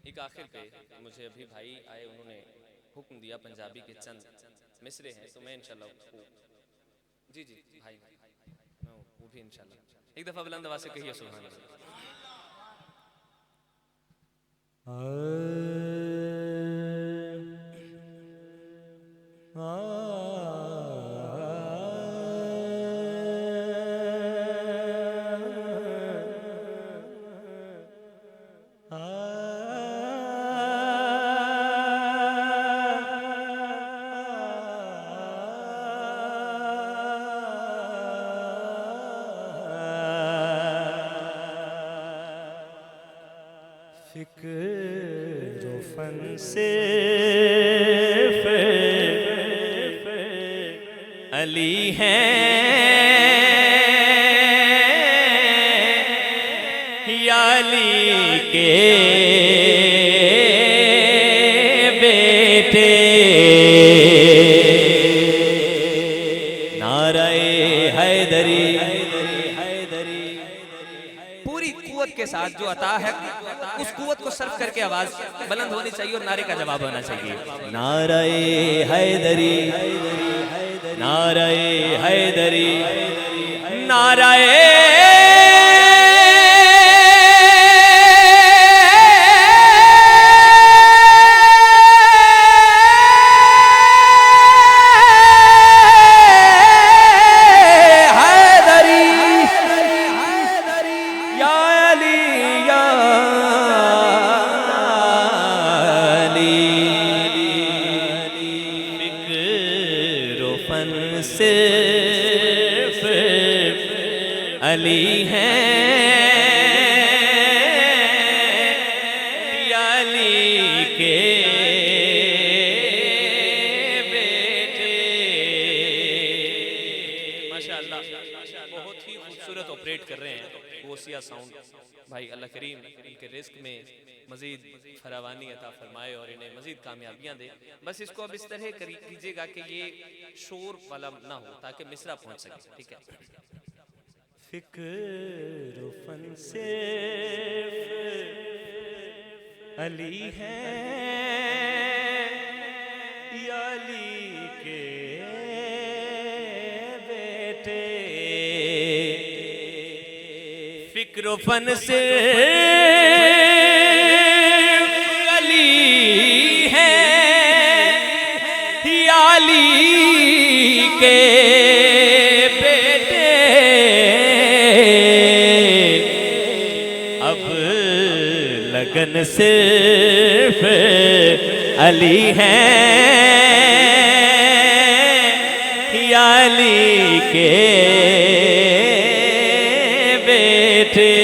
एक आखिर पे मुझे अभी भाई आए, उन्होंने हुक्म दिया, पंजाबी के चंद मिसरे हैं, तो मैं इंशाल्लाह जी जी भाई मैं वो भी इंशाल्लाह एक दफ़ा बुलंद आवाज़ से कहिए सुभान फिक्र फन से अली हैं या अली के बेटे नाराए हैदरी पूरी कुव्वत के साथ जो अता है उस कुव्वत को सर्व करके आवाज बुलंद होनी चाहिए और नारे का जवाब होना चाहिए। नाराए हैदरी नाराए हैदरी नाराए सिर्फ अली हैं या अली के बेटे। माशाअल्लाह बहुत ही खूबसूरत ऑपरेट कर रहे हैं ओसिया साउंड भाई। अल्लाह करीम इनके रिस्क में मजीद फरावानी अता फरमाए और इन्हें मजीद कामयाबियां दे। बस इसको अब इस तरह कीजिएगा कि ये शोर वाला ना हो ताकि मिसरा पहुंच सके, ठीक है। फिक्र फन से अली हैं या अली के बेटे। फिक्र फन से अली हैं या अली के बेटे। अब लगन सिर्फ अली हैं या अली के बेटे।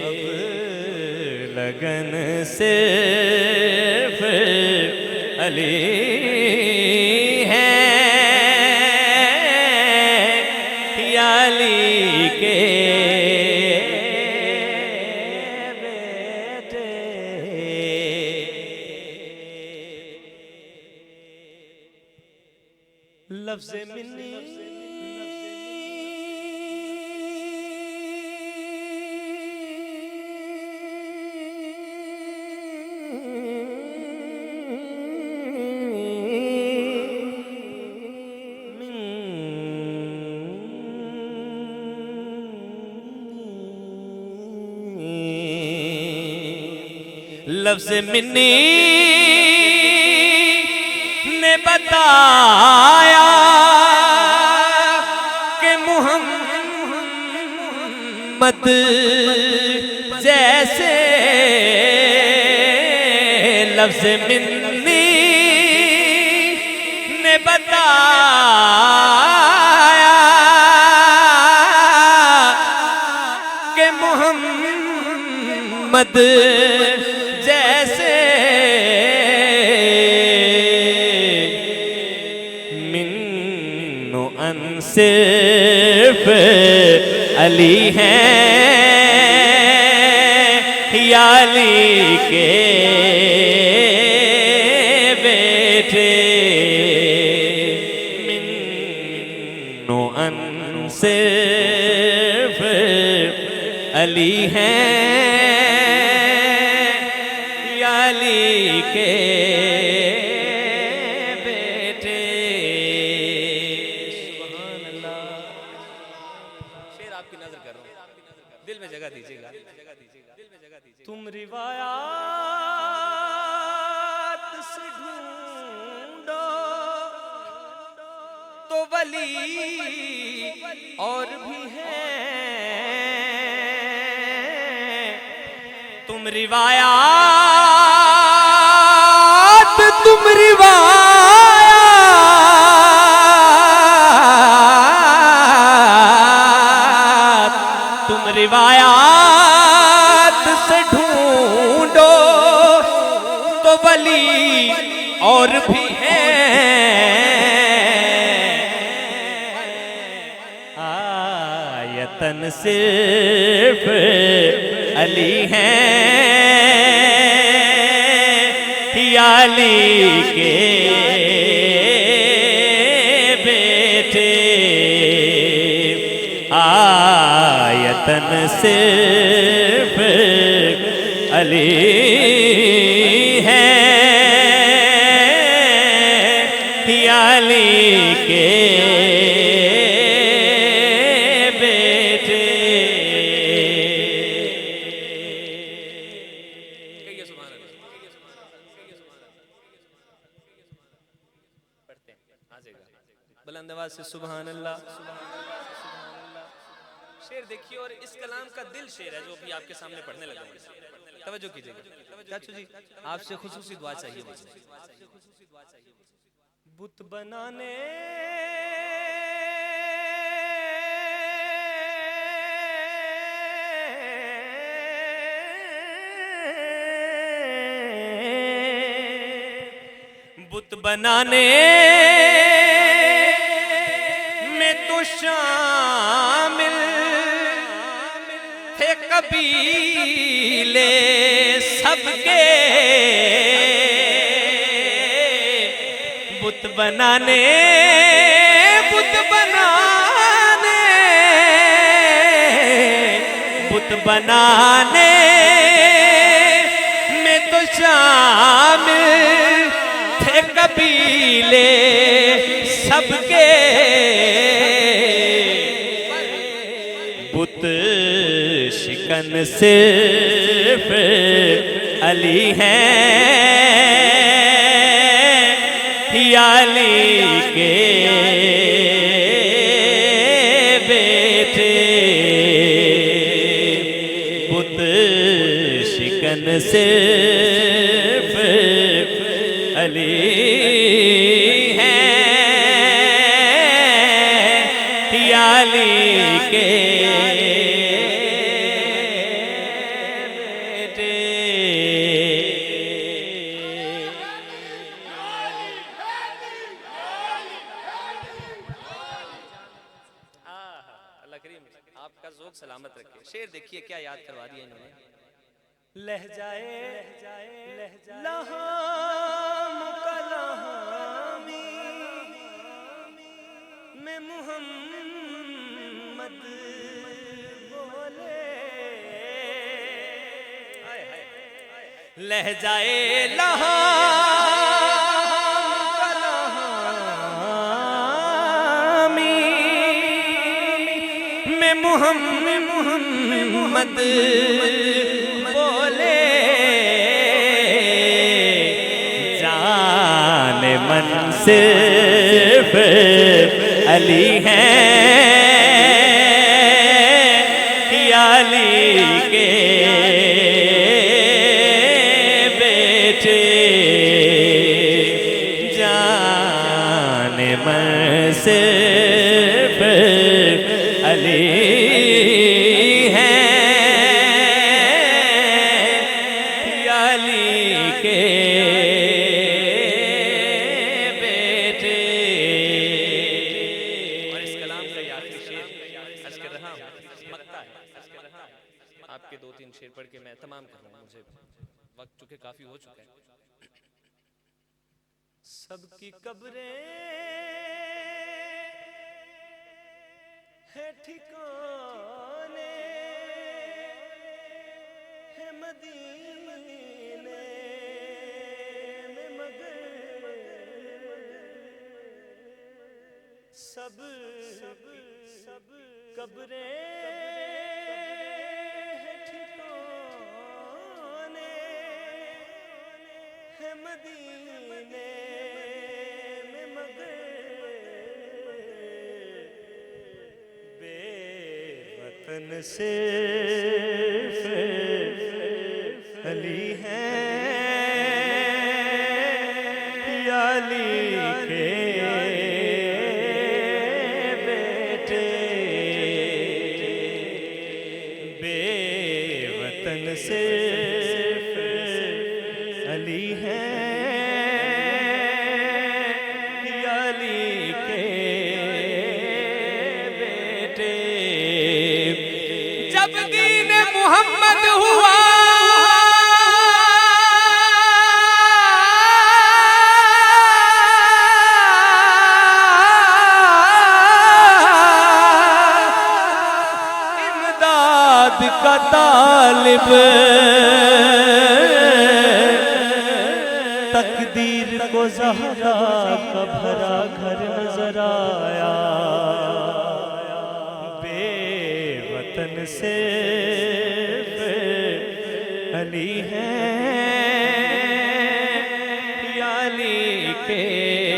अब लगन सिर्फ अली हैं या अली के बेटे। लफ्ज़ मिन्नी लफ्ज़ मिन्नी ने बताया कि मुहम्मद जैसे। लफ्ज़ मिन्नी ने बताया कि मुहम्मद जैसे मिन्नो अन सिर्फ अली हैं या अली के बेटे। मिन्नो अन सिर्फ अली हैं के बेटे। सुभान अल्लाह। शेर आपकी नजर कर रहा हूं, दिल में जगह दीजिएगा। तुम रिवायात से ढूंढो तो वली और भी हैं। तुम रिवायात, तुम रिवायात, तुम रिवायात से ढूंढो तो वली और भी आयतन सिर्फ अली हैं, अली के बेटे। आयतन सिर्फ अली हैं, अली के बेटे। बुलंद आवाज से सुभान अल्लाह। शेर देखिए, और इस कलाम का दिल शेर है जो अभी आपके सामने पढ़ने लगा हूं। तवज्जो कीजिएगा। चाचू जी, आपसे खुसूसी दुआ चाहिए मुझे। बुत बनाने बुत बनाने में तो शामिल थे कबीले सबके। बुत बनाने, बुत बनाने, बुत बनाने में तो शामिल थे कबीले सबके। बुत शिकन सिर्फ अली हैं, अली के बेटे। बुत शिकन सिर्फ अली हैं, अली के बेटे। अल्लाह करीम आपका ज़ौक़ सलामत रखे। शेर देखिए क्या याद करवा दिया इन्होंने। लहजाए लहाम कलामी में मुहम्मद बोले। लहजाए लहाम कलामी में मुहम्मद बोले। जान मन सिर्फ अली हैं, अली के बेटे। जान मन सिर्फ अली हैं, अली के बेटे। और इस कलाम का ये आखिरी शेर अर्ज कर रहा हूं, मक्ता है। आपके 2-3 शेर पढ़ के मैं तमाम कर रहा हूं, मुझे वक्त चुके काफी हो चुका है। सबकी कब्रें है ठिकाने है मदीने सब कब्रें हैं ठिकाने है मदीने में मगर बेवतन सिर्फ अली है अली के बेटे बेवतन सिर्फ अली है अली के बेटे जब दीन मोहम्मद हुआ का तालिब तकदीर को ज़हरा का भरा घर नजर आया बेवतन सिर्फ अली है अली के